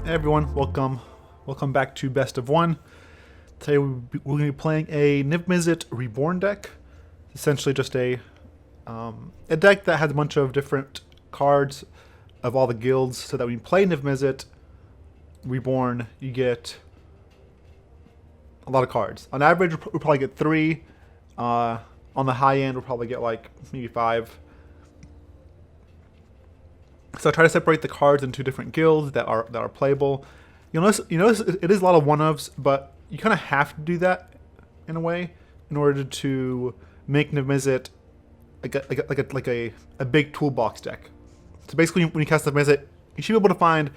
Hey everyone, welcome back to Best of One. Today we're going to be playing a Niv-Mizzet Reborn deck. Essentially just a deck that has a bunch of different cards of all the guilds, so that when you play Niv-Mizzet Reborn, you get a lot of cards. On average, we'll probably get 3. On the high end, we'll probably get like maybe 5. So I try to separate the cards into different guilds that are playable. You notice it is a lot of one-ofs, but you kind of have to do that in a way in order to make Niv-Mizzet like a big toolbox deck. So basically, when you cast Niv-Mizzet, you should be able to find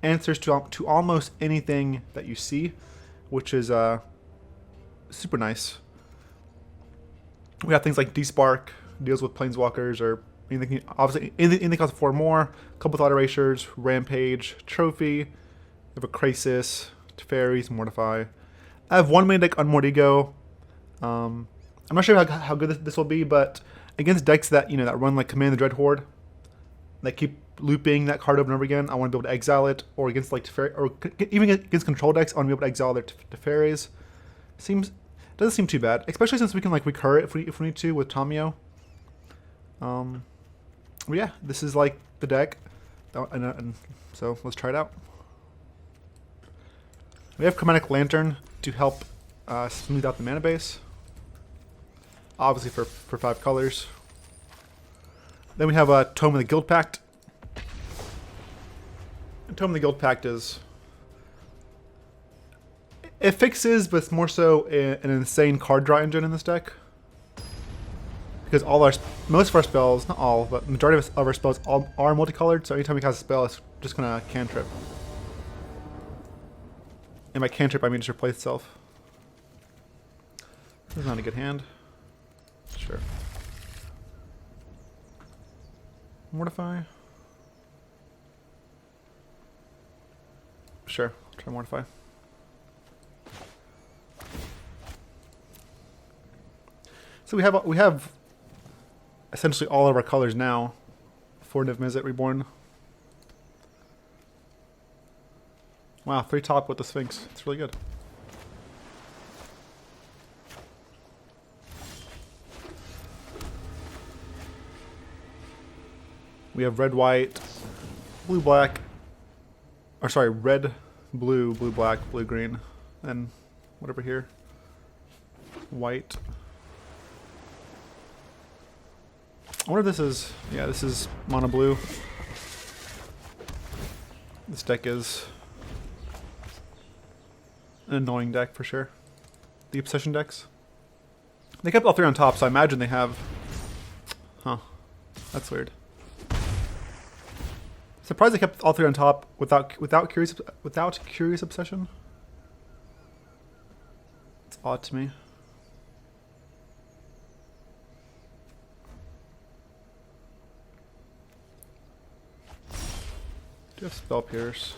answers to almost anything that you see, which is super nice. We have things like D-Spark, deals with planeswalkers, or anything, obviously anything costs 4 more. A couple Thought Erasures, Rampage, Trophy. You have a Krasis, Teferis, Mortify. I have 1 main deck on Mortigo. I'm not sure how good this will be, but against decks that that run like Command the Dreadhorde, that keep looping that card over and over again, I want to be able to exile it. Or against like or even against control decks, I want to be able to exile their Teferis. Doesn't seem too bad, especially since we can like recur it if we need to with Tamiyo. But yeah, this is like the deck, and so let's try it out. We have Chromatic Lantern to help smooth out the mana base, obviously for 5 colors. Then we have a Tome of the Guildpact. Tome of the Guildpact it fixes, but it's more so an insane card draw engine in this deck. Because most of our spells, not all, but the majority of our spells are multicolored, so anytime we cast a spell, it's just going to cantrip. And by cantrip, I mean just replace itself. This is not a good hand. Sure. Mortify. Sure, I'll try Mortify. So we have essentially all of our colors now for Niv-Mizzet Reborn. Wow, 3 top with the Sphinx. It's really good. We have red, white, blue, black. Or sorry, red, blue, blue, black, blue, green, and whatever here. White. I wonder if this is, yeah, this is mono blue. This deck is an annoying deck for sure. The Obsession decks. They kept all 3 on top, so I imagine they have, huh, that's weird. Surprised they kept all 3 on top without Curious Obsession. It's odd to me. Do have Spell Pierce.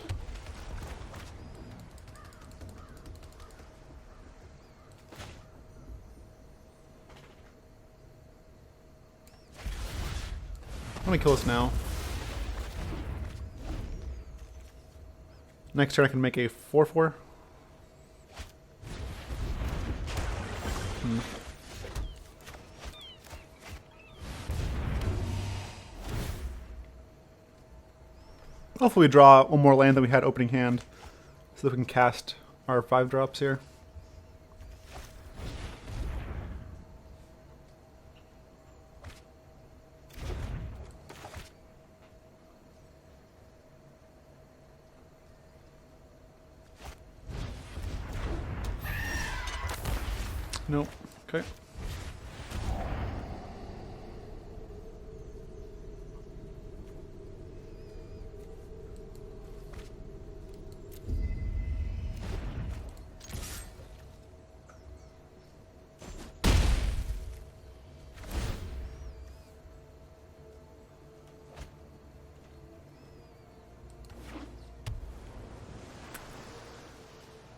I'm gonna kill this now. Next turn I can make a 4/4. Hopefully we draw 1 more land than we had opening hand, so that we can cast our 5 drops here. Nope. Okay.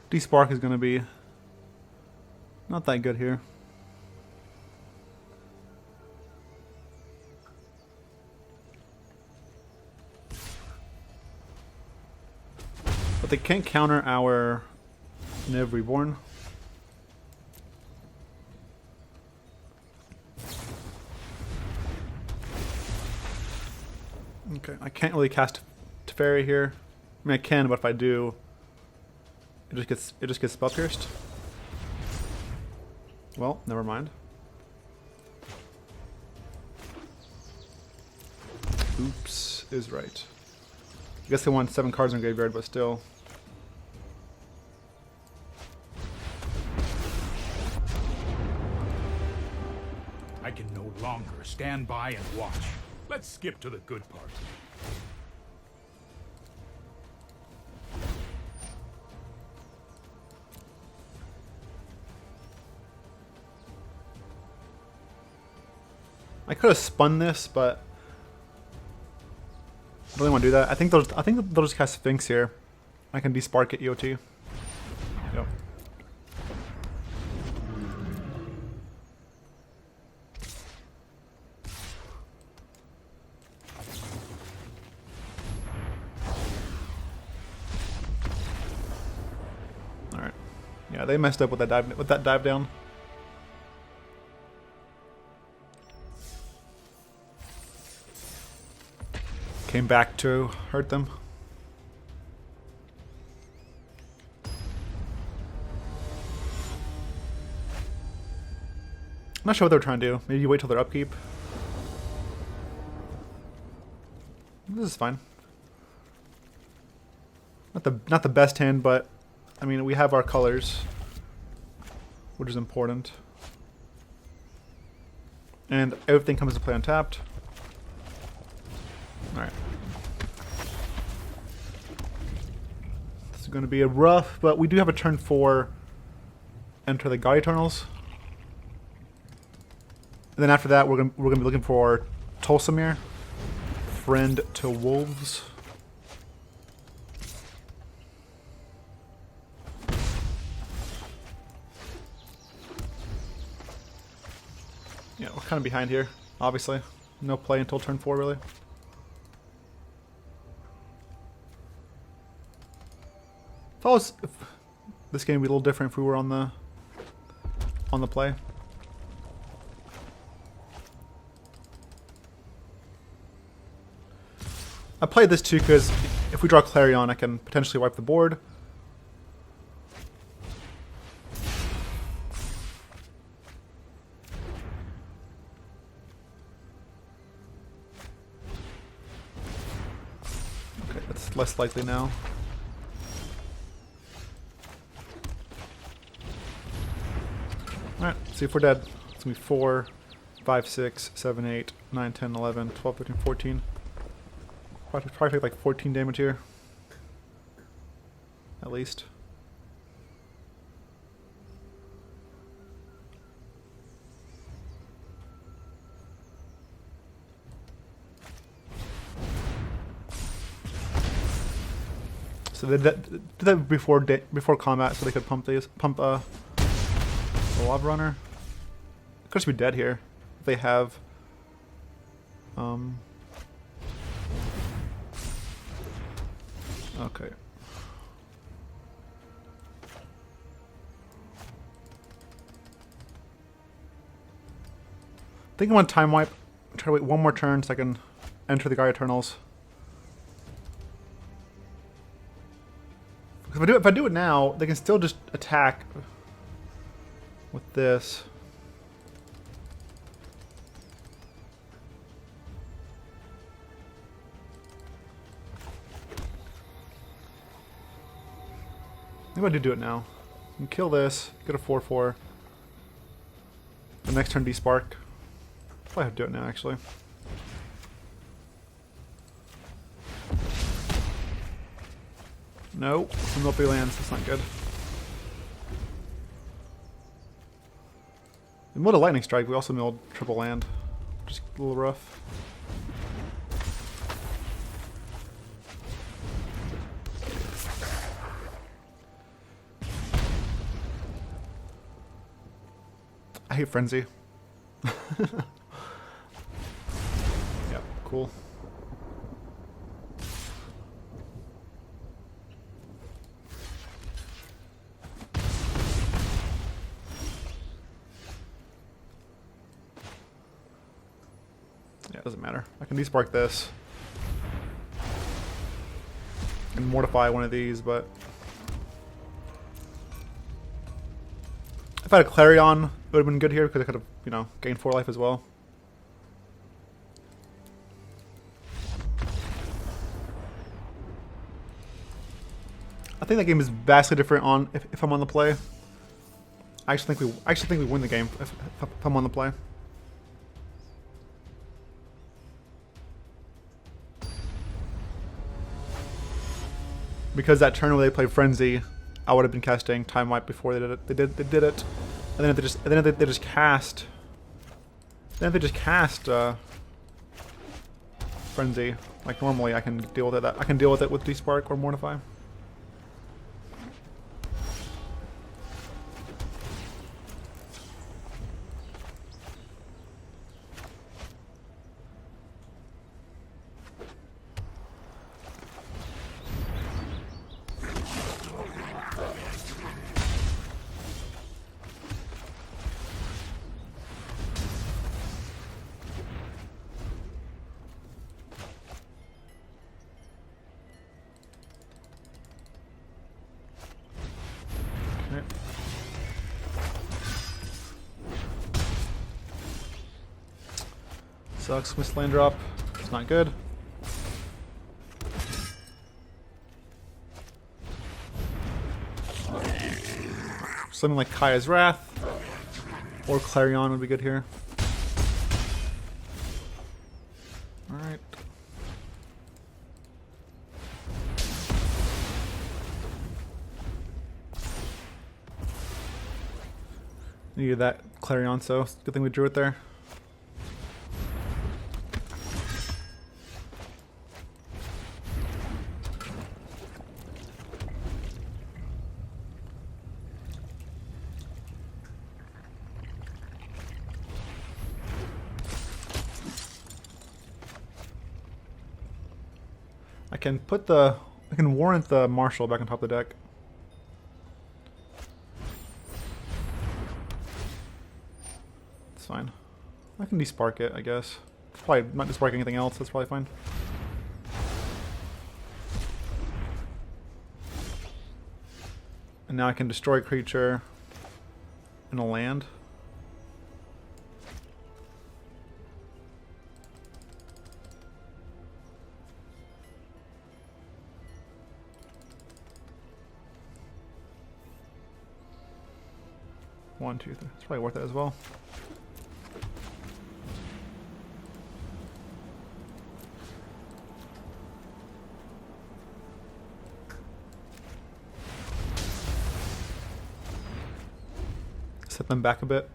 D-Spark is going to be not that good here. they can't counter our Niv Reborn. Okay, I can't really cast Teferi here. I mean, I can, but if I do, it just gets spell pierced. Well, never mind. Oops is right. I guess they want 7 cards in the graveyard, but still. I can no longer stand by and watch. Let's skip to the good part. I could have spun this, but I don't really want to do that. I think they'll just cast Sphinx here. I can despark it EOT. Yep. All right. Yeah, they messed up with that dive down. Came back to hurt them. I'm not sure what they're trying to do. Maybe you wait till their upkeep. This is fine. Not the best hand, but I mean we have our colors, which is important. And everything comes into play untapped. Alright. This is going to be a rough, but we do have a turn 4 enter the God Eternals. And then after that, we're gonna be looking for Tolsimir, Friend to Wolves. Yeah, we're kind of behind here, obviously. No play until turn 4, really. If this game would be a little different if we were on the play. I played this too because if we draw Clarion, I can potentially wipe the board. Okay, that's less likely now. Alright, see if we're dead. It's going to be 4, 5, 6, 7, 8, 9, 10, 11, 12, 13, 14. Probably take like 14 damage here. At least. So they did that before combat, so they could pump the Lava Runner. Could just be dead here if they have. Okay. I think I want to time wipe. Try to wait one more turn so I can enter the God Eternals. Because if I do it now, they can still just attack with this. Maybe I do it now. You can kill this, get a 4/4. The next turn despark. Probably have to do it now, actually. No, multi lands. That's not good. We milled a lightning strike. We also milled triple land, just a little rough. I hate Frenzy. Yep, cool. Yeah, it doesn't matter. I can despark this. And mortify one of these, but... If I had a Clarion, it would have been good here, because I could have, you know, gained 4 life as well. I think that game is vastly different on if I'm on the play. I actually think we win the game if I'm on the play. Because that turn where they played Frenzy, I would have been casting Time Wipe before they did it. They did it, and then if they just cast, Frenzy like normally, I can deal with it. I can deal with it with Despark or Mortify. Sucks, missed land drop. It's not good. Something like Kaya's Wrath or Clarion would be good here. Alright. Needed that Clarion, so good thing we drew it there. I can warrant the Marshal back on top of the deck. It's fine. I can despark it, I guess. Probably not despark anything else, that's probably fine. And now I can destroy a creature in a land. One, two, three. It's probably worth it as well. Set them back a bit.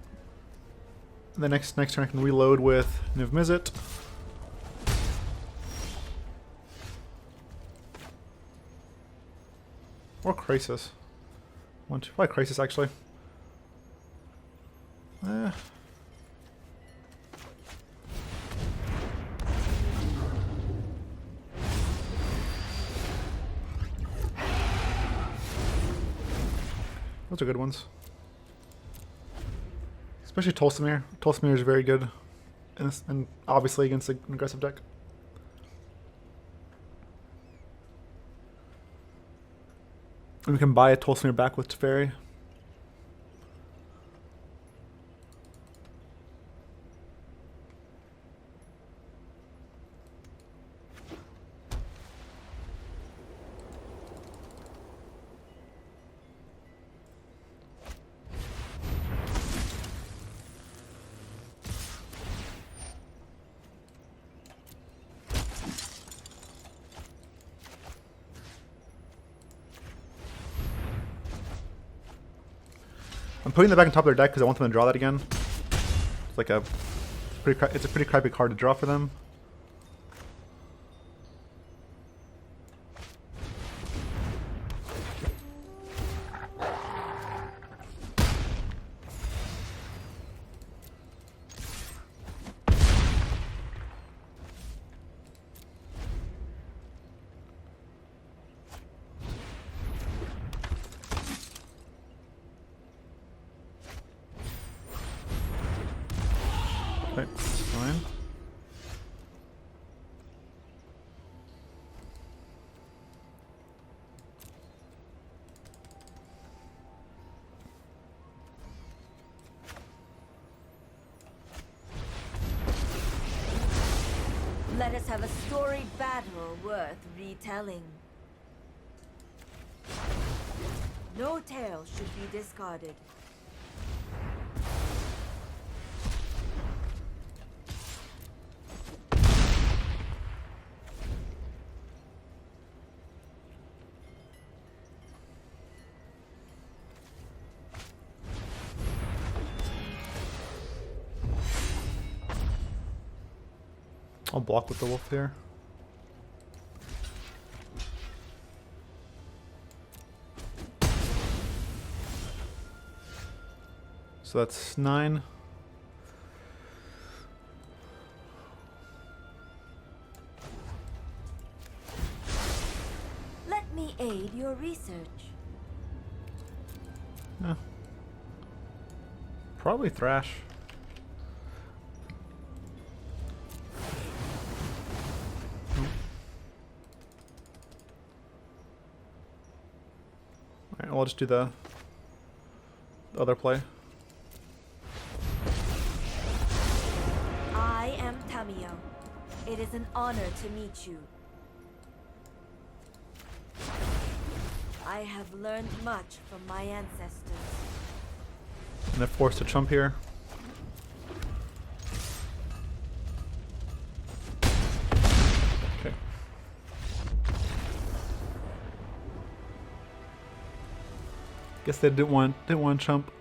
And the next turn I can reload with Niv-Mizzet. Or Krasis. One, two, probably Krasis actually. Those are good ones. Especially Tolsimir. Tolsimir is very good. And obviously against an aggressive deck. And we can buy a Tolsimir back with Teferi. I'm putting that back on top of their deck because I want them to draw that again. It's like it's a pretty crappy card to draw for them. Okay, fine. Let us have a storied battle worth retelling. No tale should be discarded. I'll block with the wolf here. So that's 9. Let me aid your research. Yeah. Probably Thrash. Alright, well, I'll just do the other play. I am Tamiyo. It is an honor to meet you. I have learned much from my ancestors. And they're forced to chump here. Okay. Guess they didn't want chump.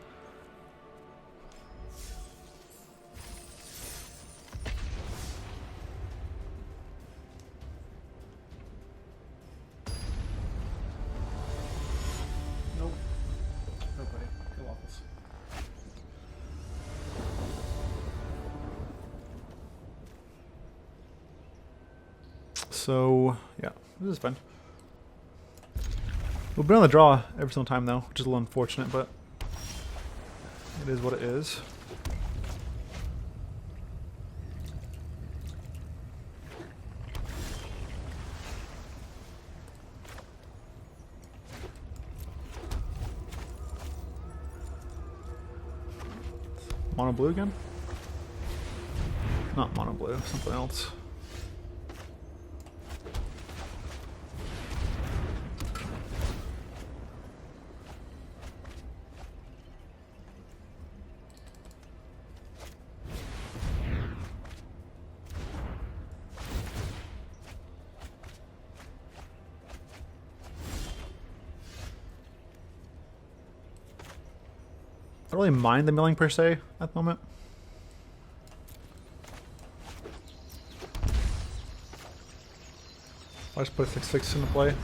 Nope. Nobody. Go waffles. So yeah, this is fun. We've been on the draw every single time though, which is a little unfortunate, but it is what it is. Mono blue again? Not mono blue, something else. I don't really mind the milling per se at the moment. I'll just put a 6/6 into play.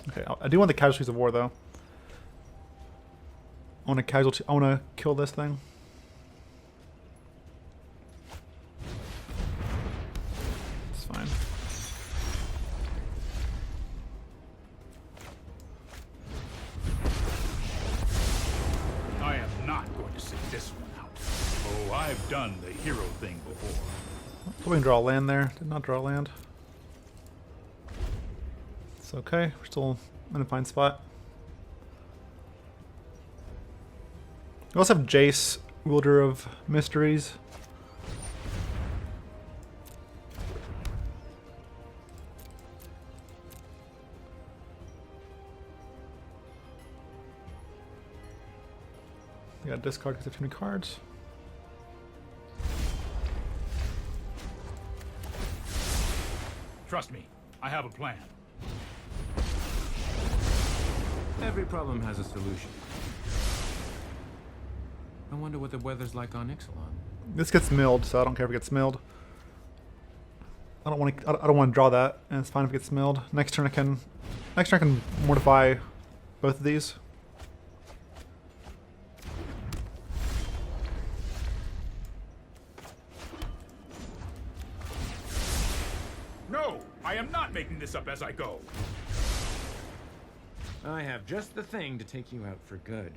Okay, I do want the Casualties of War though. I want to kill this thing. It's fine. I am not going to sit this one out. Oh, I've done the hero thing before. We can draw a land there. Did not draw a land. It's okay. We're still in a fine spot. We also have Jace, Wielder of Mysteries. We got discard because of too many cards. Trust me, I have a plan. Every problem has a solution. I wonder what the weather's like on Ixalan. This gets milled, so I don't care if it gets milled. I don't want to draw that, and it's fine if it gets milled. Next turn I can mortify both of these. No, I am not making this up as I go. I have just the thing to take you out for good.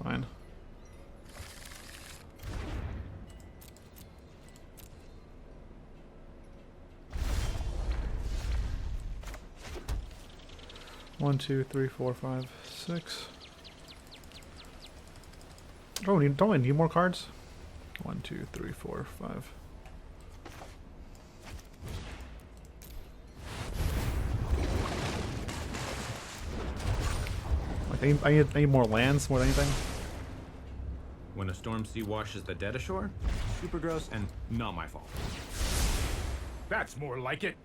fine. One, two, three, four, five, six. Don't I need more cards? 1, 2, 3, 4, 5. Like I need more lands more than anything. When a storm sea washes the dead ashore, super gross and not my fault. That's more like it.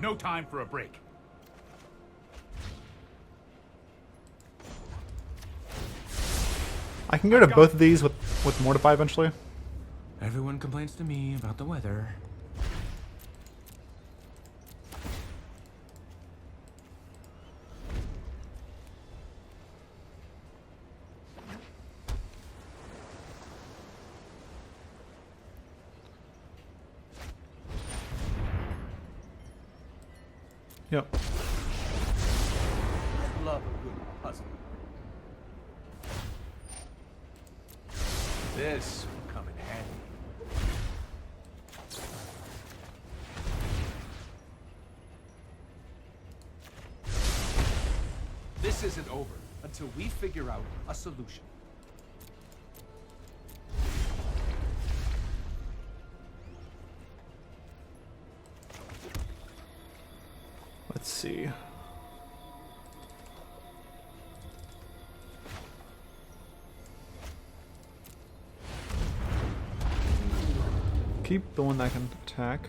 No time for a break. I can go to both of these with Mortify eventually. Everyone complains to me about the weather. Yep. I love a good puzzle. This will come in handy. This isn't over until we figure out a solution. Let's see. Keep the one that can attack.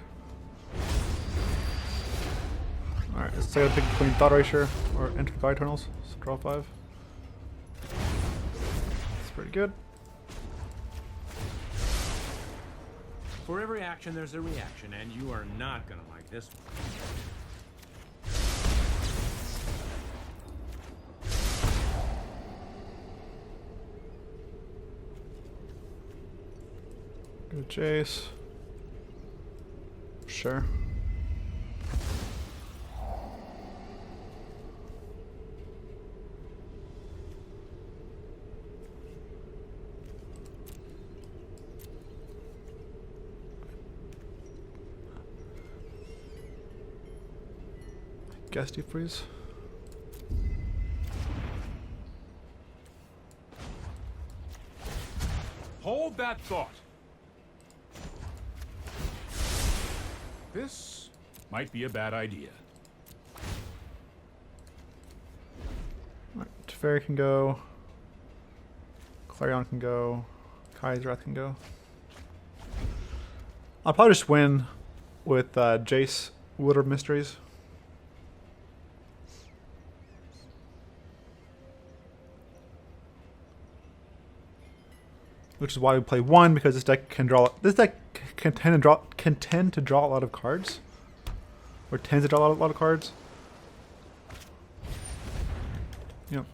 Alright, let's say I pick between Thought Erasure or Enter the Guide Tunnels. So draw 5. That's pretty good. For every action, there's a reaction, and you are not gonna like this one. Go Jace. Sure. Guess deep freeze. Hold that thought. This might be a bad idea. Alright, Teferi can go. Clarion can go. Kai's Wrath can go. I'll probably just win with Jace, Wood of Mysteries. Which is why we play 1, because this deck can draw. This deck can tend to draw a lot of cards, or tends to draw a lot of cards. Yep.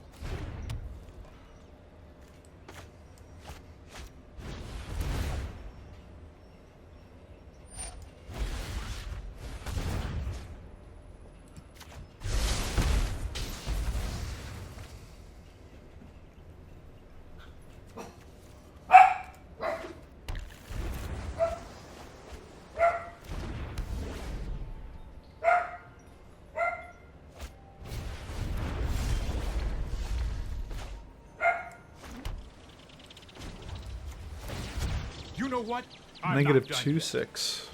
You know what? I'm Negative not done 2, yet. 6.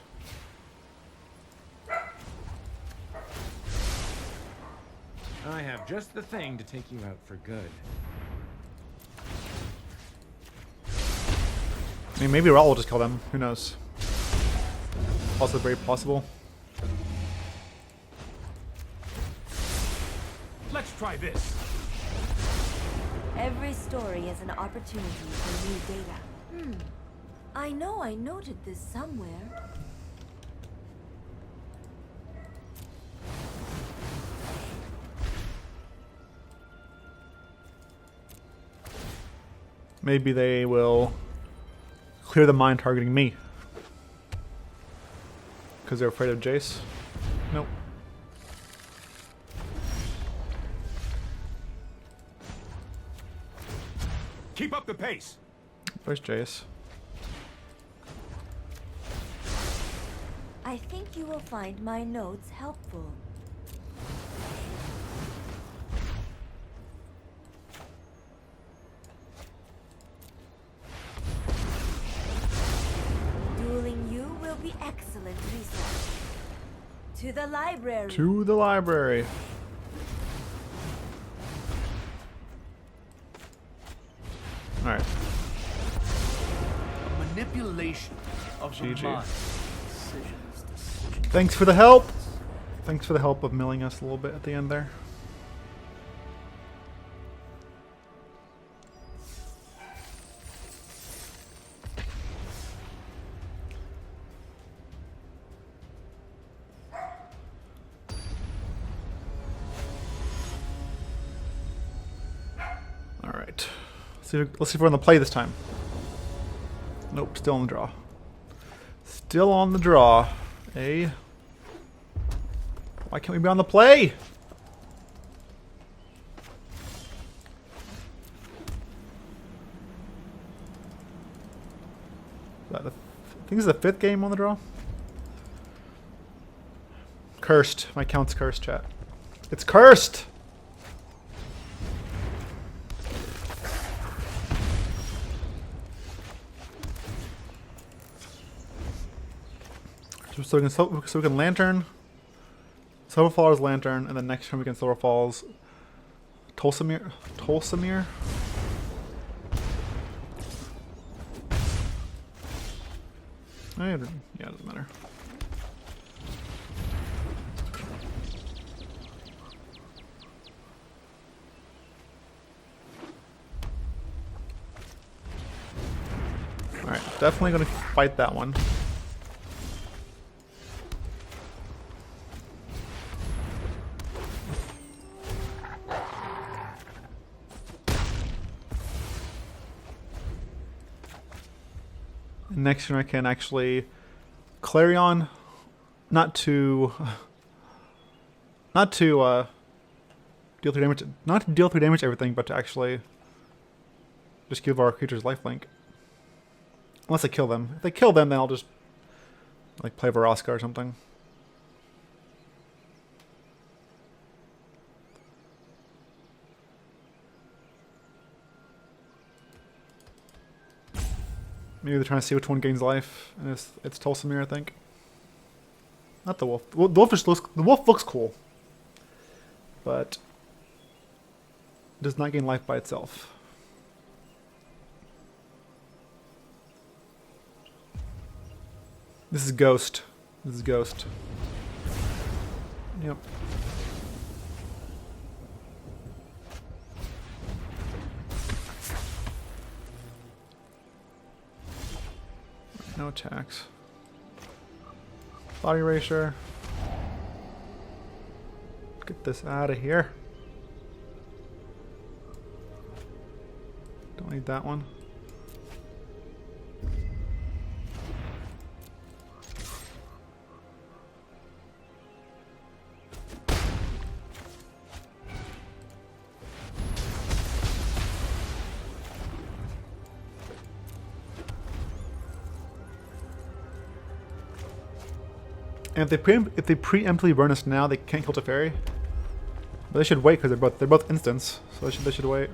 I have just the thing to take you out for good. I mean, maybe Raul will just kill them. Who knows? Also very possible. Let's try this. Every story is an opportunity for new data. I know I noted this somewhere. Maybe they will clear the mine targeting me. Because they're afraid of Jace? Nope. Keep up the pace. Where's Jace? I think you will find my notes helpful. Dueling you will be excellent research. To the library. To the library. Alright. Manipulation of the GG. mind. Decisions. Thanks for the help. Thanks for the help of milling us a little bit at the end there. Alright. Let's see if we're on the play this time. Nope, still on the draw. Still on the draw. Why can't we be on the play? Is that I think this is the 5th game on the draw. Cursed. My count's cursed, chat. It's cursed! So we can Lantern, Sulfur Falls Lantern, and then next turn we can Sulfur Falls Tulsamir. Yeah, it doesn't matter. Alright, definitely gonna fight that one. Next turn I can actually Clarion, not to deal 3 damage, not to deal 3 damage to everything, but to actually just give our creatures lifelink. Unless they kill them. If they kill them, then I'll just like play Varaska or something. Maybe they're trying to see which one gains life, and it's Tulsamir, I think. Not the wolf. Well, the wolf looks cool, but does not gain life by itself. This is Ghost. This is Ghost. Yep. No attacks. Body erasure. Get this out of here. Don't need that one. And if they preemptively burn us now, they can't kill Teferi. But they should wait because they're both instants, so they should wait.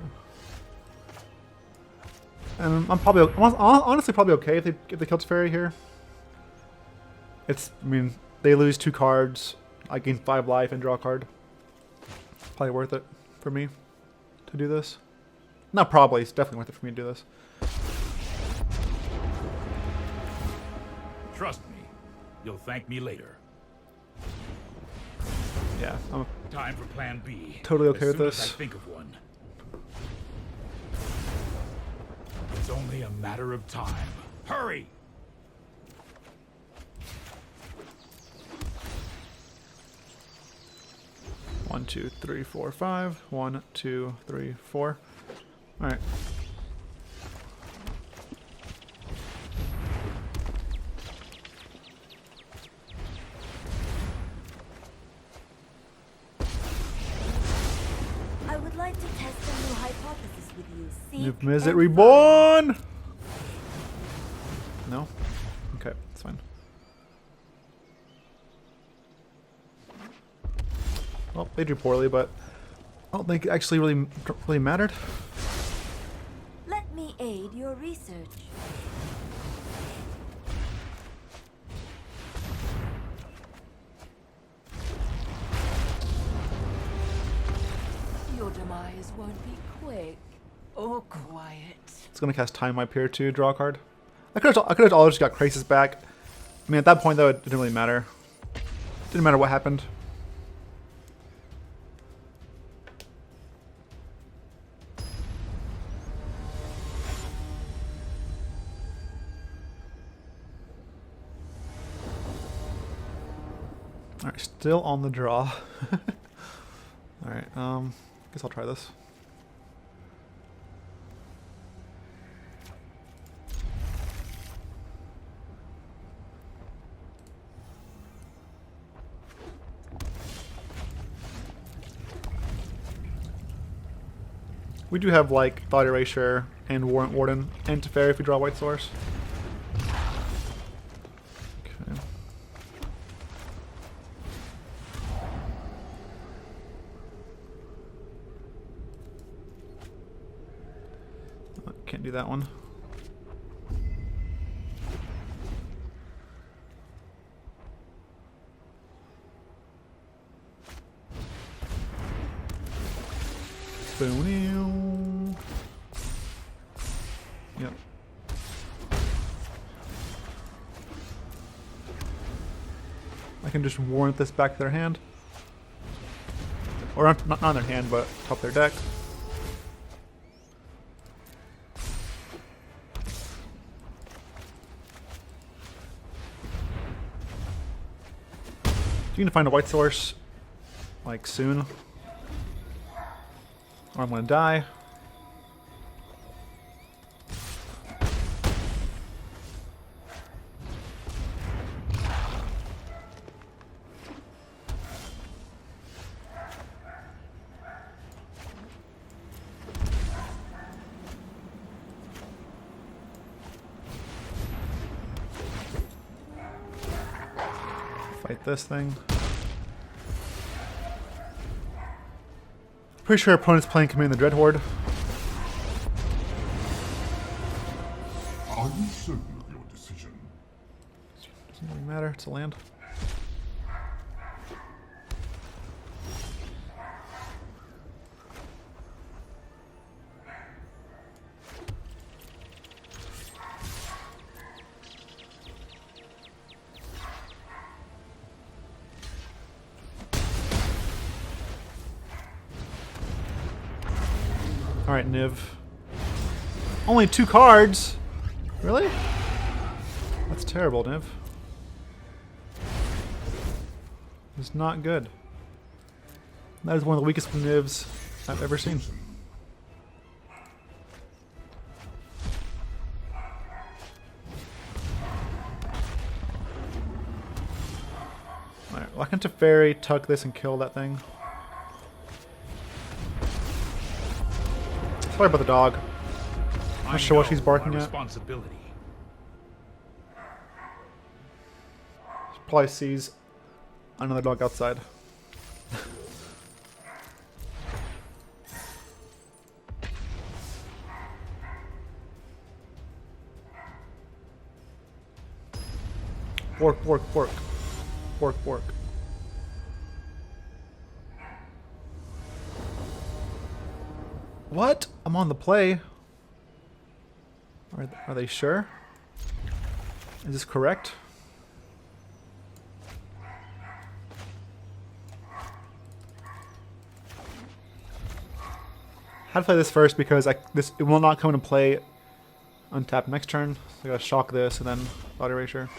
And I'm honestly probably okay if they kill Teferi here. I mean, they lose 2 cards, I gain 5 life and draw a card. Probably worth it for me to do this. Not probably, it's definitely worth it for me to do this. Trust me, you'll thank me later. Yeah, I'm Time for Plan B. totally okay as with soon as this. I think of one. It's only a matter of time Hurry! One, two, three, four, five. 1, 2, 3, 4. All right. I would like to test a new hypothesis with you. Seek Niv-Mizzet and Reborn! No? Okay, that's fine. Well, they drew poorly, but I don't think it actually really mattered. Let me aid your research. Your demise won't be quick or quiet. It's gonna cast Time Wipe here to draw a card. I could have always just got Krasis back. I mean, at that point though, it didn't really matter. Didn't matter what happened. Alright, still on the draw. Alright, guess I'll try this. We do have like Thought Erasure and Warrant Warden and Teferi if we draw White Source. Okay. Can't do that one. Boom. Yep. I can just warrant this back to their hand. Or not on their hand, but top their deck. You need to find a white source, like, soon. Or I'm gonna die. Fight this thing. Pretty sure our opponent's playing Command the Dread Horde. Are you certain of your decision? Doesn't really matter, it's a land. Alright, Niv. Only 2 cards? Really? That's terrible, Niv. It's not good. That is one of the weakest Nivs I've ever seen. Alright, why can't Teferi tuck this and kill that thing? Sorry about the dog. Not sure what she's barking at. Responsibility. She probably sees another dog outside. Bork, bork, bork. Bork, bork. What? I'm on the play. Are they sure? Is this correct? Had to play this first because it will not come into play Untap next turn. So I gotta shock this and then body erasure.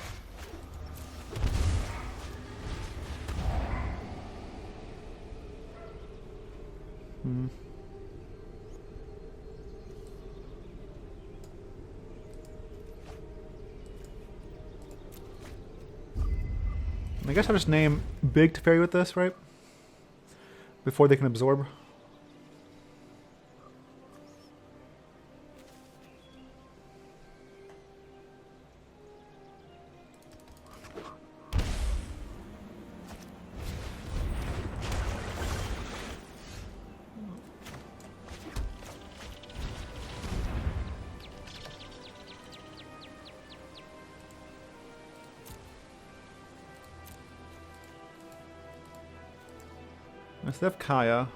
I guess I'll just name Big Teferi with this, right? Before they can absorb. So they have Kaya.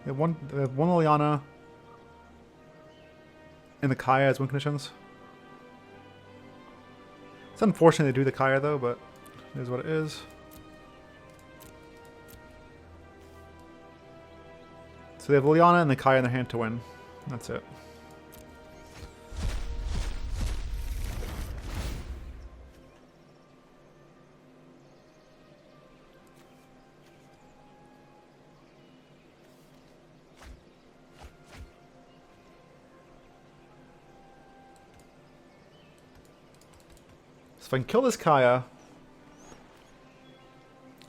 They have one Liliana. And the Kaya has win conditions. It's unfortunate they do the Kaya though, but it is what it is. So they have Liliana and the Kaya in their hand to win. That's it. If I can kill this Kaya,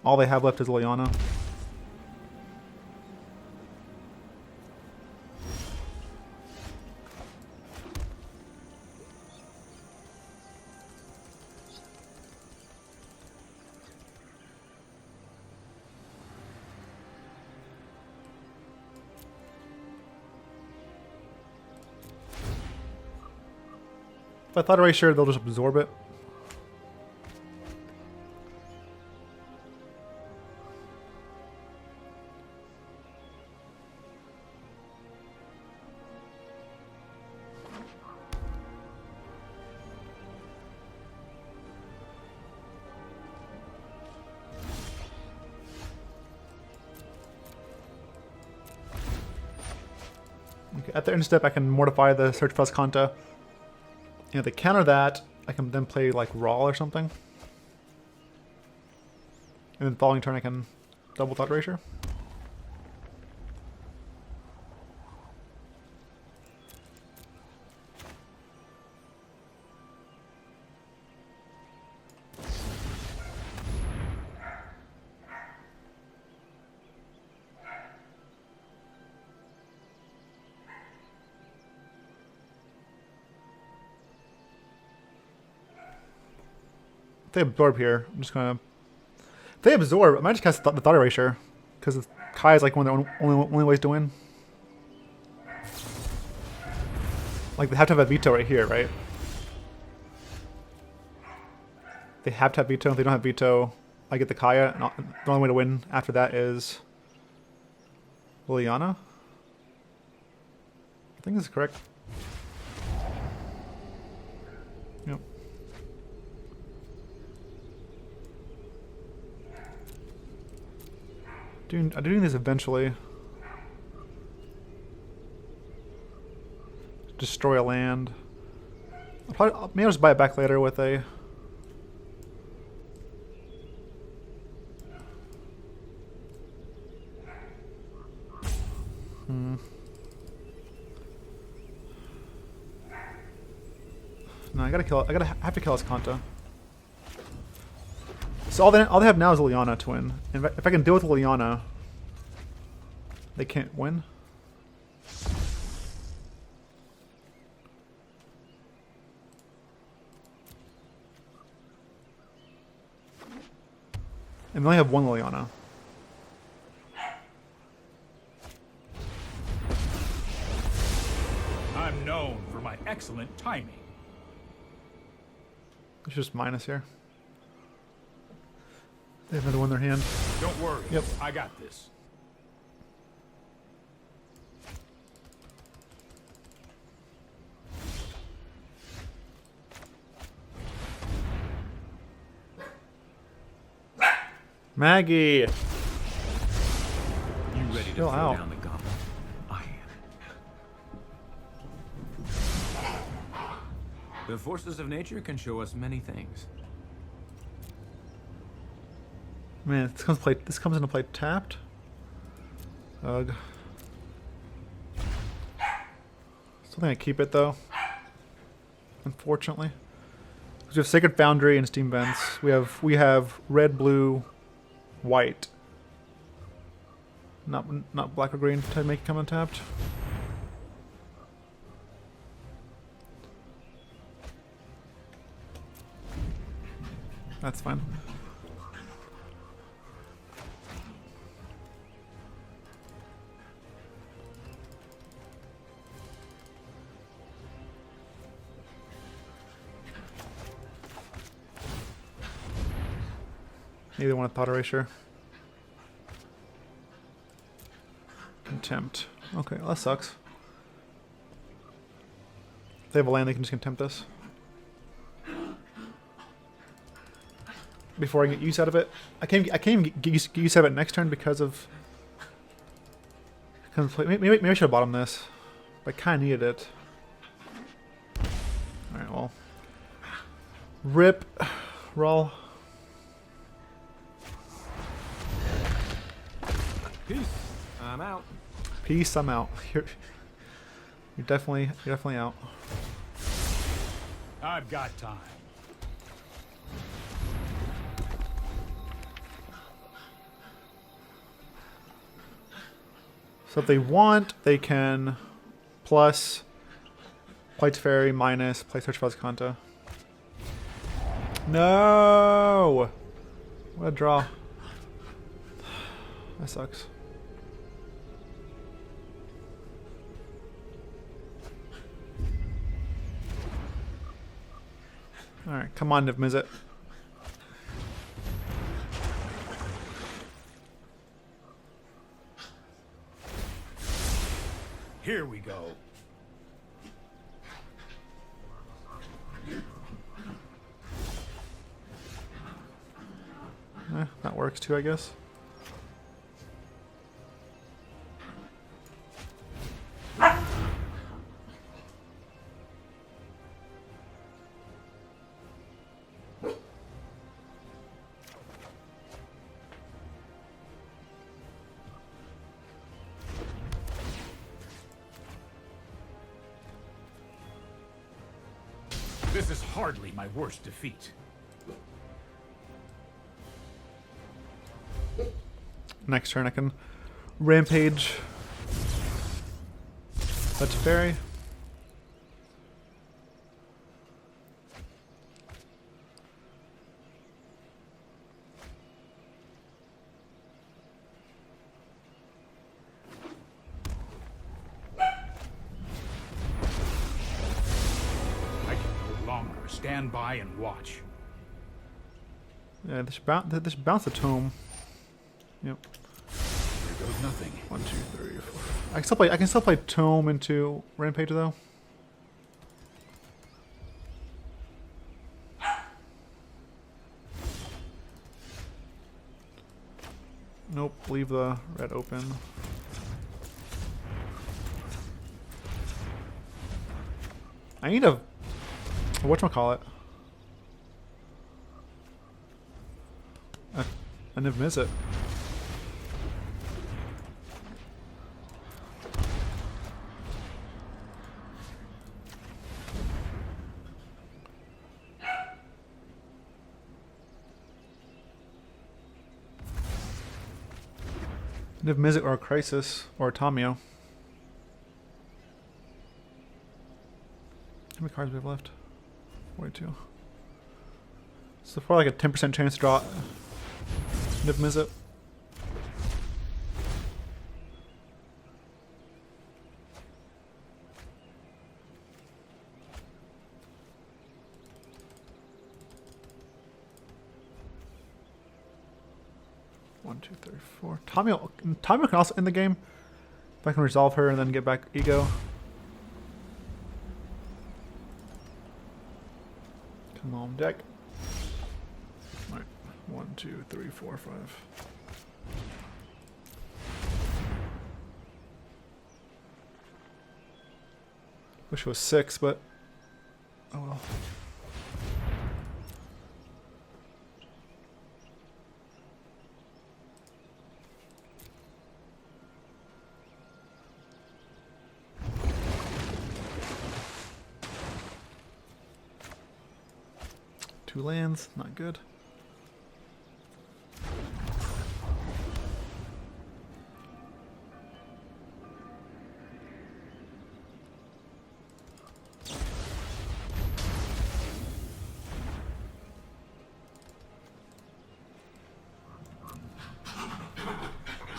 all they have left is Liliana. If I thought erasure, they'll just absorb it. Okay, at the end step, I can mortify the Search plus Kanta. You know, they counter that, I can then play like Raw or something. And then following turn, I can double thought erasure. If they absorb here, I'm just gonna. If they absorb, I might just cast the thought erasure, because Kai is like one of the only ways to win. Like they have to have a veto right here, right? They have to have veto. If they don't have veto, I get the Kaya. And the only way to win after that is Liliana. I think this is correct. Yep. I'm doing this eventually. Destroy a land. Maybe I'll just buy it back later with a. No, I gotta kill. I have to kill this Kanta. So all they have now is Liliana to win. And if I can deal with Liliana, they can't win. And they only have one Liliana. I'm known for my excellent timing. It's just minus here. They have another one in their hand. Don't worry. Yep. I got this. Maggie! You ready to Still throw out. down the gauntlet? I am. The forces of nature can show us many things. Man, this comes into play tapped. Ugh. Still think I keep it though. Unfortunately. We have Sacred Foundry and Steam Vents. We have red, blue, white. Not black or green to make it come untapped. That's fine. Neither one a Thought Erasure. Contempt. Okay, well, that sucks. If they have a land, they can just contempt us. Before I get use out of it. I can't even get use out of it next turn because of... Maybe I should have bought him this. But I kind of needed it. Alright, well. Rip. Roll. Peace. I'm out. Peace, I'm out. You're definitely out. I've got time. So if they want, they can plus Plates Fairy minus play Search for Kanta. No! What a draw. That sucks. Alright, come on, Niv-Mizzet. Here we go. That works too, I guess. This is hardly my worst defeat. Next turn I can Rampage. That's Fairy. I can no longer stand by and watch. Yeah, this bounce the Tome. Yep. Here goes nothing. 1, 2, 3, 4. I can still play Tome into Rampage though. Nope, leave the red open. I need a whatchamacallit? A Niv-Mizzet. Niv-Mizzet or a Krasis or a Tamiyo. How many cards do we have left? 42. So probably like a 10% chance to draw Niv-Mizzet. One, two, three, four. Tamiyo can also end the game. If I can resolve her and then get back Ego. Come on, deck. Alright. 1, 2, 3, 4, 5. Wish it was 6, but Oh well. Two lands, not good.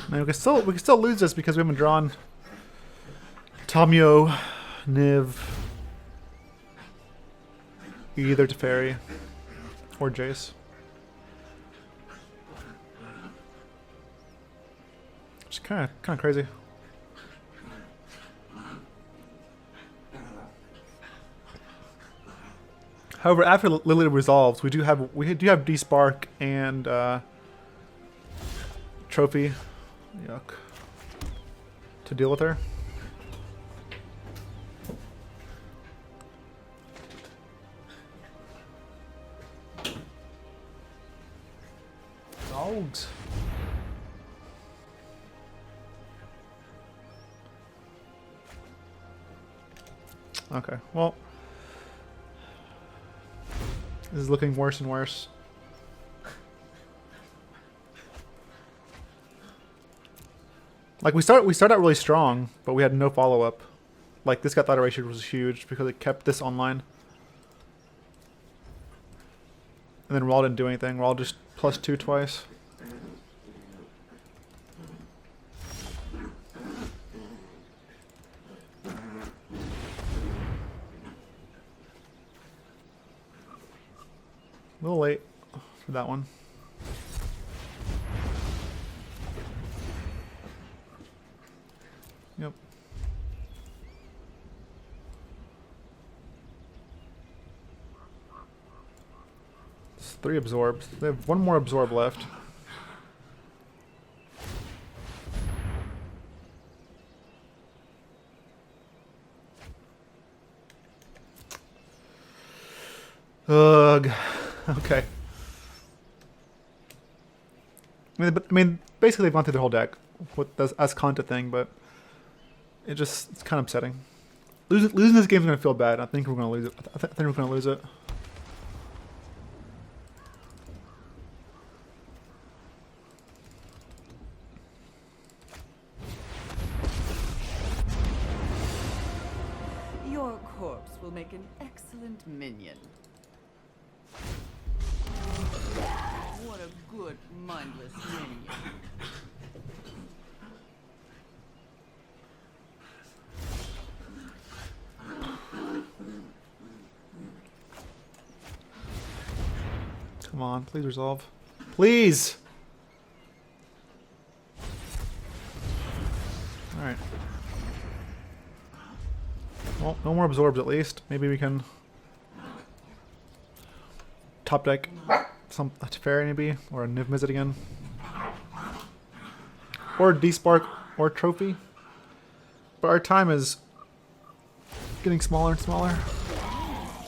Man, we can still lose this because we haven't drawn Tamiyo, Niv, either Teferi or Jace. It's kind of crazy. However, after Lily resolves, we do have Despark and Trophy. Yuck. To deal with her. Dogs. Okay, well, this is looking worse and worse. Like we start out really strong, but we had no follow up. Like this thought ratio was huge because it kept this online. And then Raw didn't do anything. Raw just +2 twice. A little late for that one. Yep. It's 3 absorbs. They have 1 more absorb left. Ugh. Okay. I mean, basically they've gone through the whole deck with this as Kanta thing, but it's kind of upsetting. Losing this game is going to feel bad. I think we're going to lose it. I think we're going to lose it. Your corpse will make an excellent minion. What a good, mindless minion. Come on, please resolve. Please! Alright. Well, no more absorbs at least. Maybe we can top deck some a Teferi maybe, or a Niv-Mizzet again. Or Despark or Trophy. But our time is getting smaller and smaller.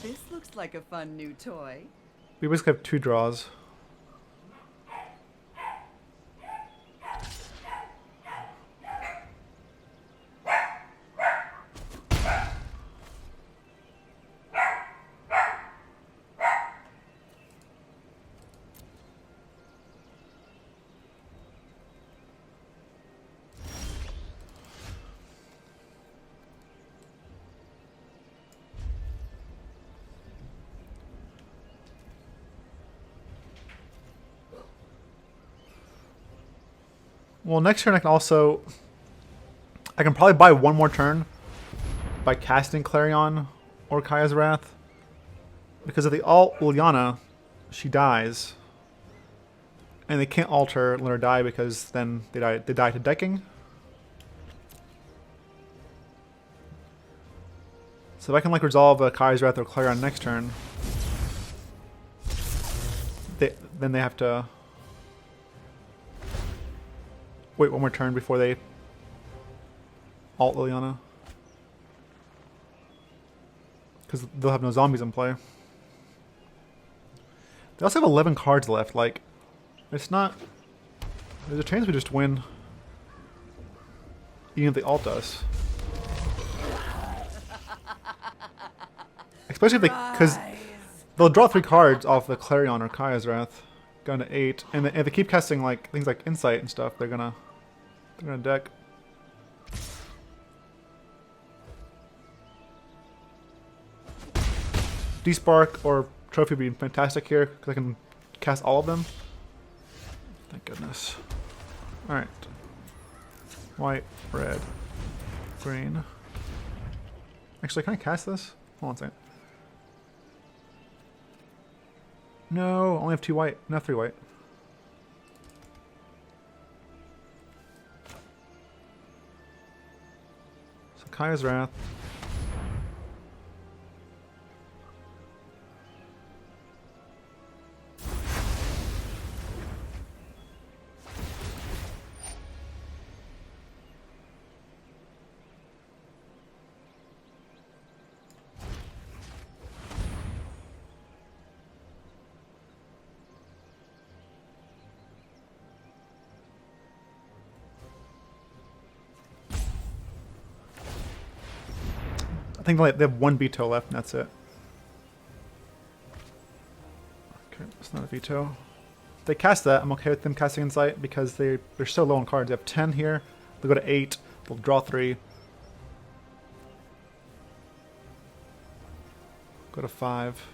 This looks like a fun new toy. We basically have 2 draws. Well, next turn I can probably buy 1 more turn by casting Clarion or Kaya's Wrath. Because if they alt Liliana, she dies. And they can't alter let her die because then they die to decking. So if I can like resolve a Kaya's Wrath or Clarion next turn, then they have to wait 1 more turn before they alt Liliana. because they'll have no zombies in play. They also have 11 cards left. Like, it's not. There's a chance we just win, even if they ult us. Especially if they, because they'll draw 3 cards off the Clarion or Kaya's Wrath, going to 8, and if they keep casting like things like Insight and stuff, they're gonna deck. Despark or Trophy would be fantastic here because I can cast all of them. Thank goodness. All right. White, red, green. Actually, can I cast this? Hold on a second. No, I only have 2 white, not 3 white. So Kaya's Wrath. I think they have 1 veto left, and that's it. Okay, it's not a veto. If they cast that, I'm okay with them casting Insight because they're so low on cards. They have 10 here. They'll go to 8. They'll draw 3. Go to 5.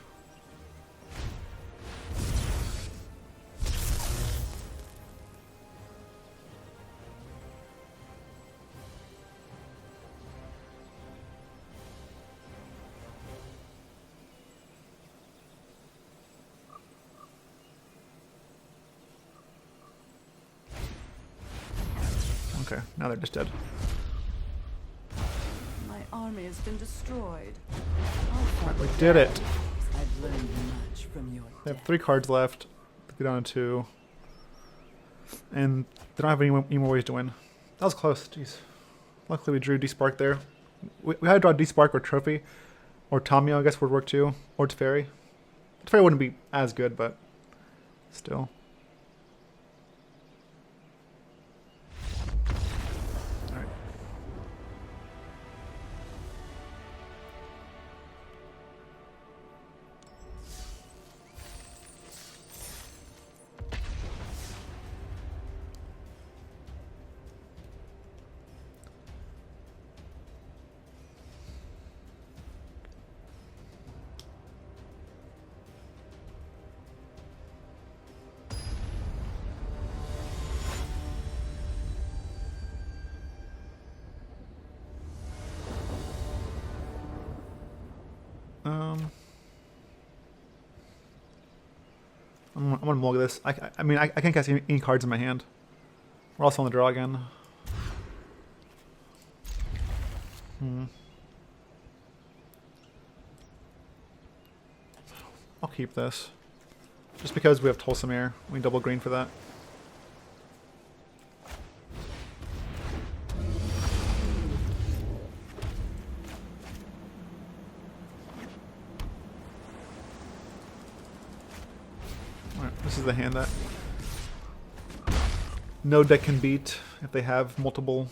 Okay, now they're just dead. My army has been destroyed. We did it. I've learned much from your They have 3 cards left. They go down to 2. And they don't have any more ways to win. That was close, jeez. Luckily we drew Despark there. We had to draw Despark or Trophy. Or Tamiyo, I guess would work too. Or Teferi. Teferi wouldn't be as good, but still. Alright. I'm gonna mulligan this. I mean, I can't cast any cards in my hand. We're also on the draw again. I'll keep this. Just because we have Wholesome Air. We double green for that. This is the hand that no deck can beat if they have multiple,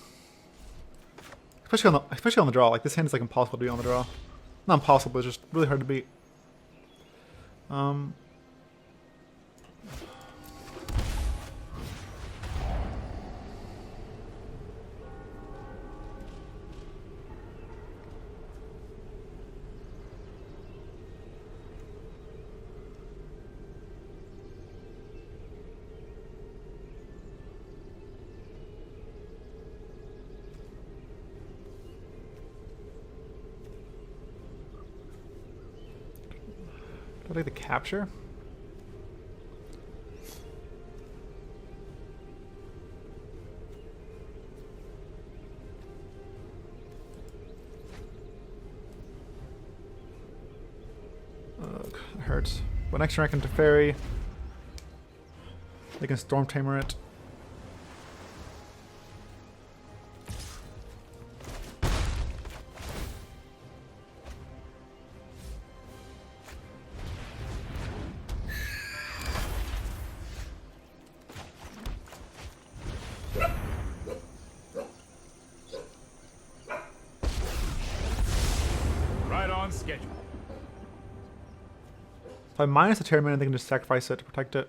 especially on the draw. Like this hand is like impossible to beat on the draw. Not impossible, but it's just really hard to beat. Do I take the capture? Ugh, it hurts. But next turn I can Teferi. They can Storm Tamer it. If I minus the Terramana, they can just sacrifice it to protect it.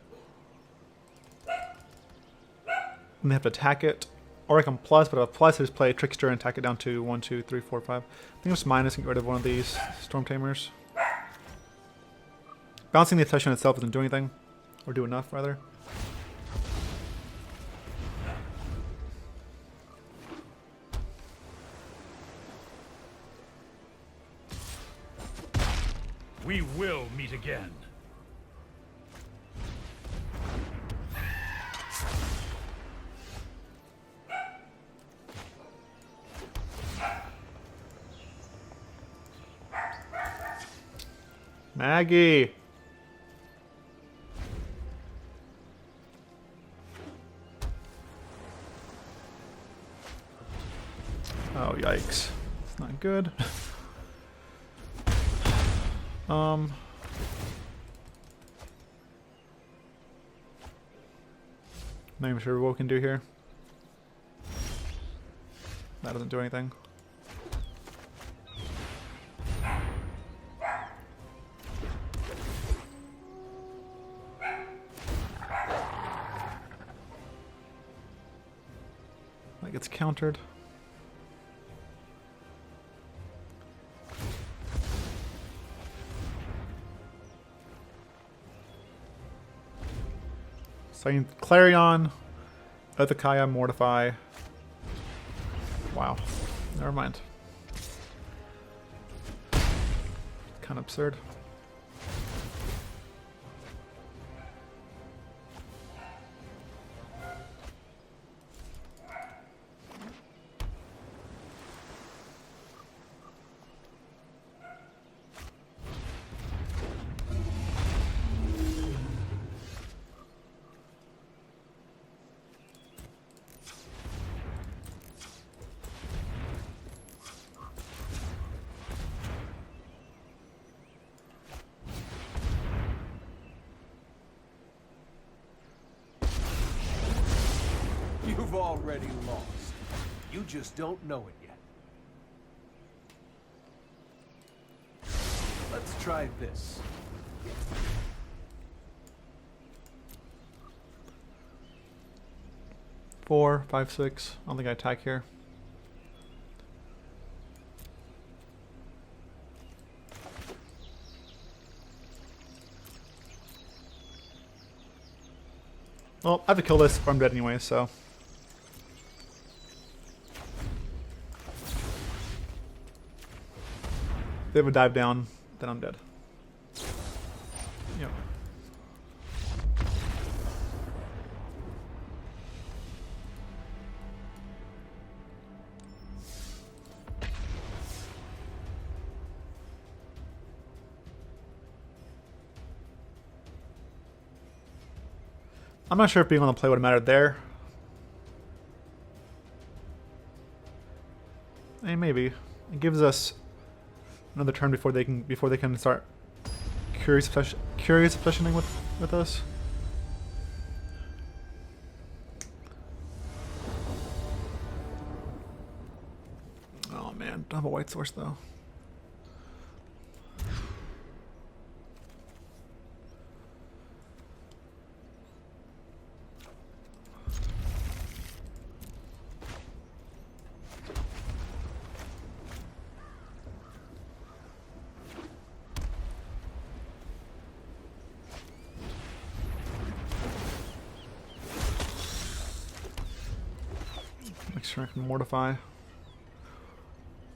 And they have to attack it. Or I can plus, but if I plus, I just play Trickster and attack it down to 1, 2, 3, 4, 5. I think I'm just minus and get rid of one of these Storm Tamers. Bouncing the obsession itself doesn't do anything. Or do enough, rather. We will meet again. Maggie! Oh, yikes. It's not good. Not even sure what we can do here. That doesn't do anything. That gets countered. So Clarion, Ethikaya, Mortify. Wow. Never mind. Kind of absurd. You've already lost. You just don't know it yet. Let's try this. 4, 5, 6. I don't think I attack here. Well, I have to kill this or I'm dead anyway, so. If they have a dive down, then I'm dead. Yep. I'm not sure if being on the play would have mattered there. Hey, maybe. It gives us another turn before they can start curious obsessioning with us. Oh man, don't have a white source though. Make sure I can mortify.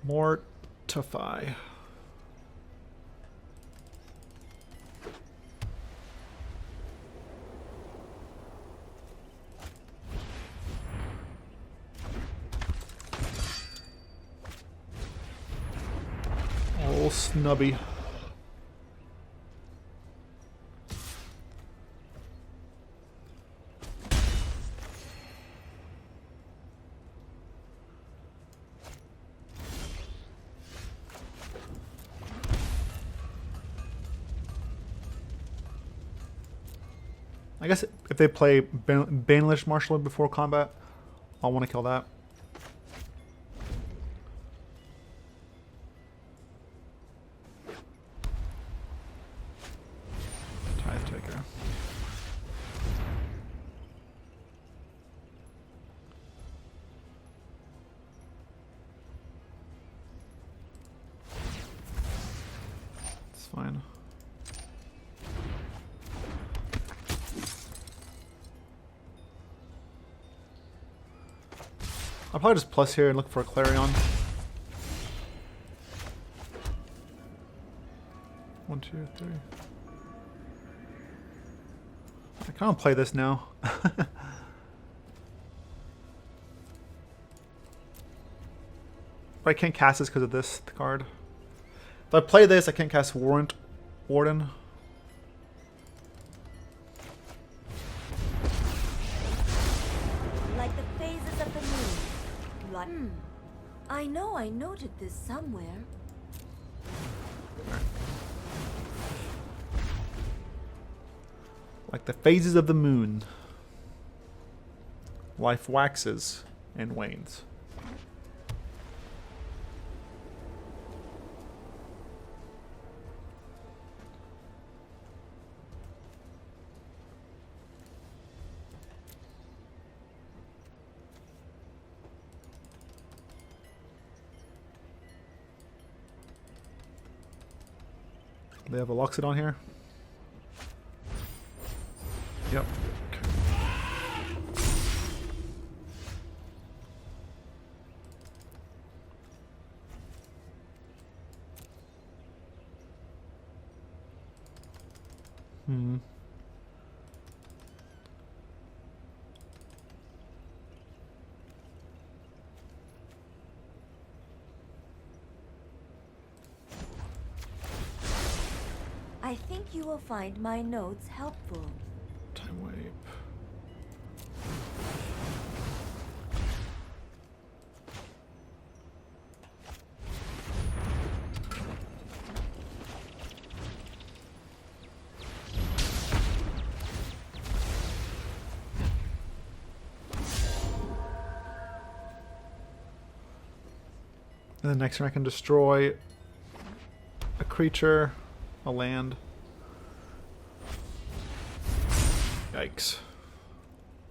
Mortify. Oh, snubby. I guess if they play Banelish Martial before combat, I'll want to kill that. fine. I'll probably just plus here and look for a Clarion. 1, 2, 3. I kind of play this now. But I can't cast this because of this card. If I play this, I can't cast Warrant, Warden. Like the phases of the moon. Like, I know I noted this somewhere. Like the phases of the moon. Life waxes and wanes. They have a Loxodon here. Yep. Hmm. I think you will find my notes helpful. Time Wape. And then next turn I can destroy a creature, a land. Yikes.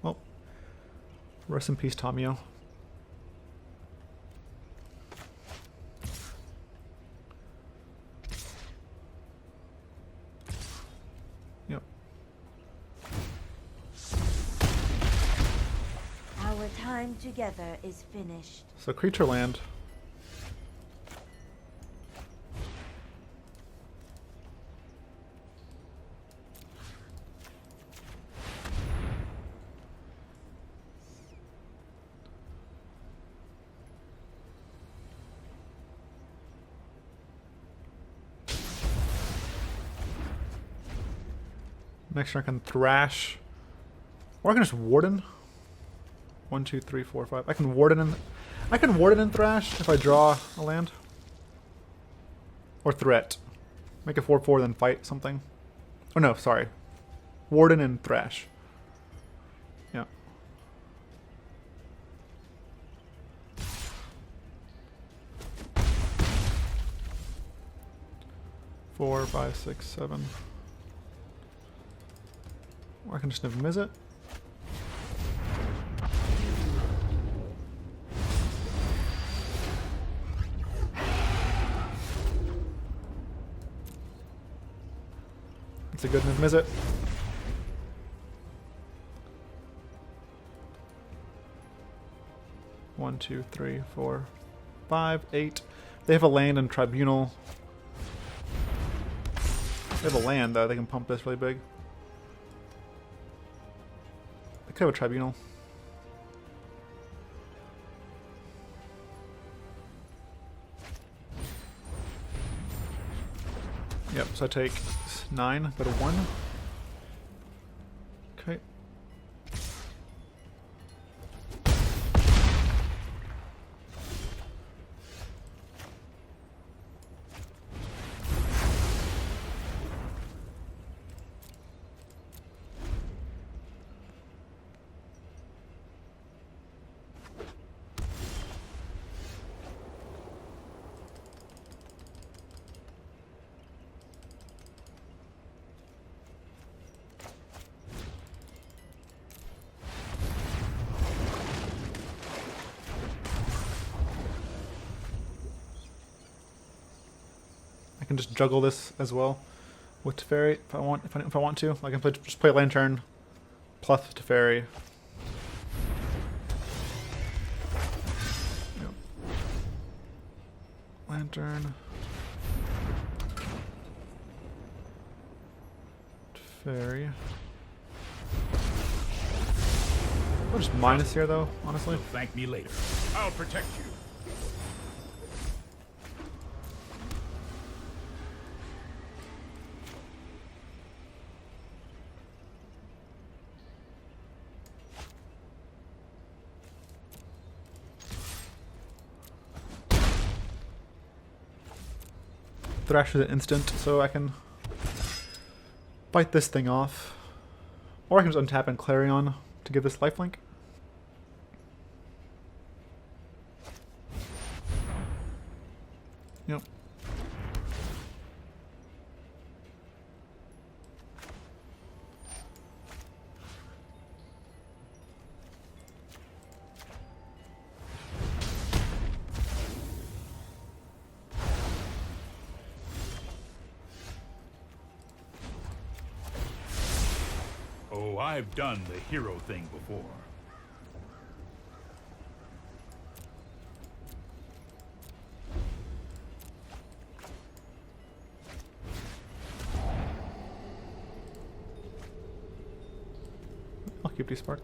Well, rest in peace, Tamiyo. Yep. Our time together is finished. So creature land. Next turn I can thrash. Or I can just Warden. 1, 2, 3, 4, 5. I can Warden and thrash if I draw a land. Or threat. Make a 4/4 then fight something. Oh no, sorry. Warden and thrash. Yeah. Four, 5, 6, 7. Or I can just Niv-Mizzet. It's a good Niv-Mizzet. One, 2, 3, 4, 5, 8. They have a land and Tribunal. They have a land though, they can pump this really big. I could have a Tribunal. Yep, so I take 9, go to 1. Okay. can just juggle this as well with Teferi if I want to. I can just play Lantern plus Teferi. Yep. Lantern. Teferi. I'll just minus here though, honestly. You'll thank me later. I'll protect you. Thrash is an instant, so I can bite this thing off. Or I can just untap and Clarion to give this lifelink. Yep. Oh, I've done the hero thing before. I'll keep D-Spark.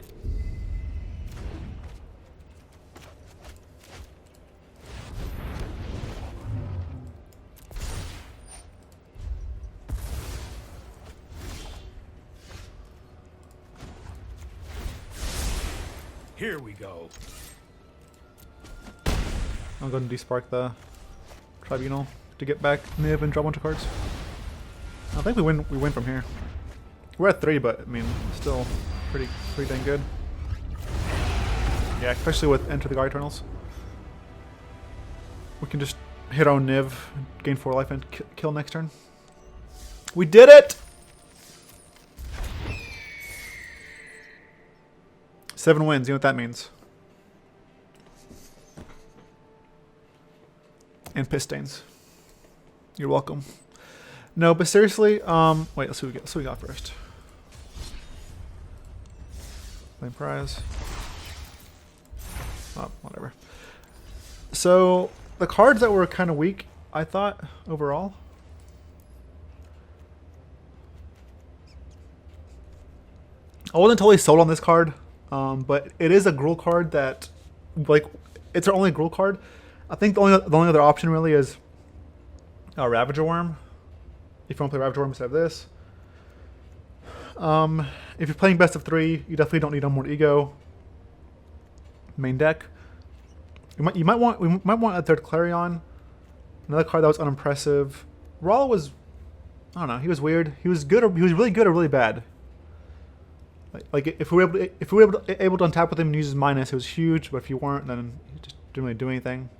Here we go. I'll go and D-Spark the Tribunal to get back Niv and draw a bunch of cards. I think we win from here. We're at 3, but I mean still pretty dang good. Yeah, especially with Enter the God Eternals. We can just hit on Niv, gain 4 life, and kill next turn. We did it! 7 wins, you know what that means. And piss stains. You're welcome. No, but seriously, wait, let's see what we got first. Main prize. Oh, whatever. So, the cards that were kind of weak, I thought, overall. I wasn't totally sold on this card. But it is a Gruul card that, like, it's our only Gruul card. I think the only other option really is a Ravager Worm. If you want to play Ravager Worm instead of this. If you're playing best of 3, you definitely don't need Unmoored Ego. Main deck. We might want a third Clarion. Another card that was unimpressive. Raw was, I don't know, he was weird. He was good, or he was really good or really bad. Like if we were able to untap with him and use his minus, it was huge. But if you weren't, then he just didn't really do anything.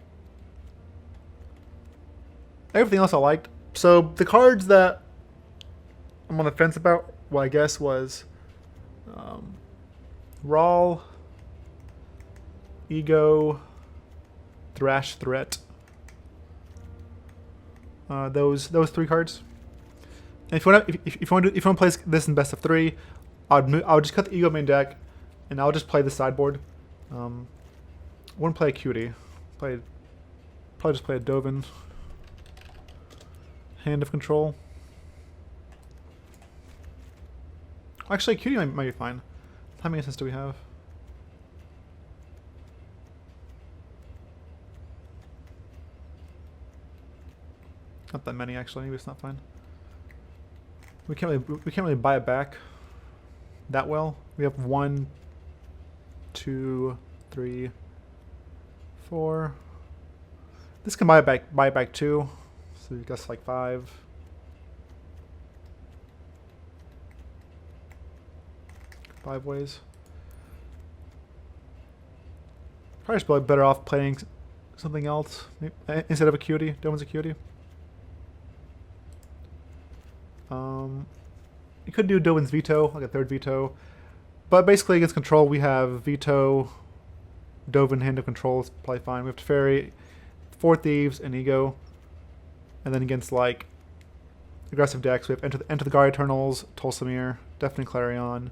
Everything else I liked. So the cards that I'm on the fence about, well, I guess was Rawl, Ego, Thrash, Threat. Those 3 cards. And if you want to play this in best of 3. I would just cut the Ego main deck, and I'll just play the sideboard. Wouldn't play a Cutie. Probably just play a Dovin. Hand of Control. Actually, a Cutie might be fine. How many instances do we have? Not that many, actually. Maybe it's not fine. We can't really buy it back that well. We have 1, 2, 3, 4. This can buy it back 2. So I guess like 5. Five ways. Probably just better off playing something else instead of a Cutie. Dovin's a Cutie. You could do Dovin's Veto, like a 3rd Veto. But basically against control we have Veto, Dovin, Hand of Control is probably fine. We have Teferi, 4 Thieves, and Ego. And then against like aggressive decks. We have Enter the Guard Eternals, Tolsimir, Deafening Clarion.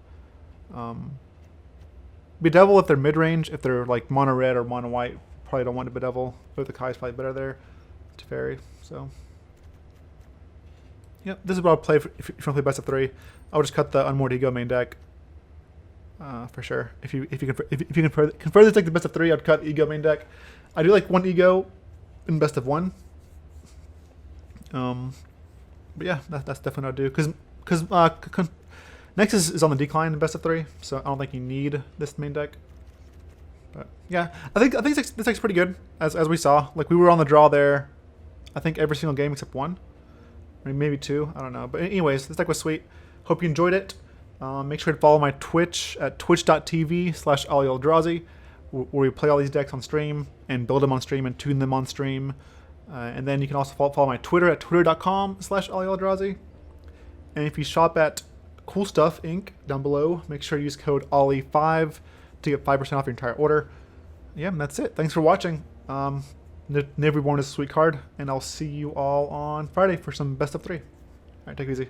Bedevil if they're mid-range. If they're like mono red or mono white, probably don't want to Bedevil. But the Kai is probably better there. Teferi. So, yep, this is what I'll play if you want to play best of 3. I would just cut the Unmoored Ego main deck. For sure. If you can convert this deck to best of 3, I'd cut Ego main deck. I do like 1 Ego in best of 1. But yeah, that's definitely what I'd do because Nexus is on the decline in best of 3, so I don't think you need this main deck. But yeah, I think this deck's pretty good as we saw. Like we were on the draw there, I think every single game except 1, I mean, maybe 2. I don't know. But anyways, this deck was sweet. Hope you enjoyed it. Make sure to follow my Twitch at twitch.tv/Aintrazi, where we play all these decks on stream and build them on stream and tune them on stream. And then you can also follow my Twitter at twitter.com/Aintrazi. And if you shop at CoolStuffInc down below, make sure to use code OLLIE5 to get 5% off your entire order. Yeah, and that's it. Thanks for watching. Niv-Mizzet Reborn is a sweet card, and I'll see you all on Friday for some best of 3. Alright, take it easy.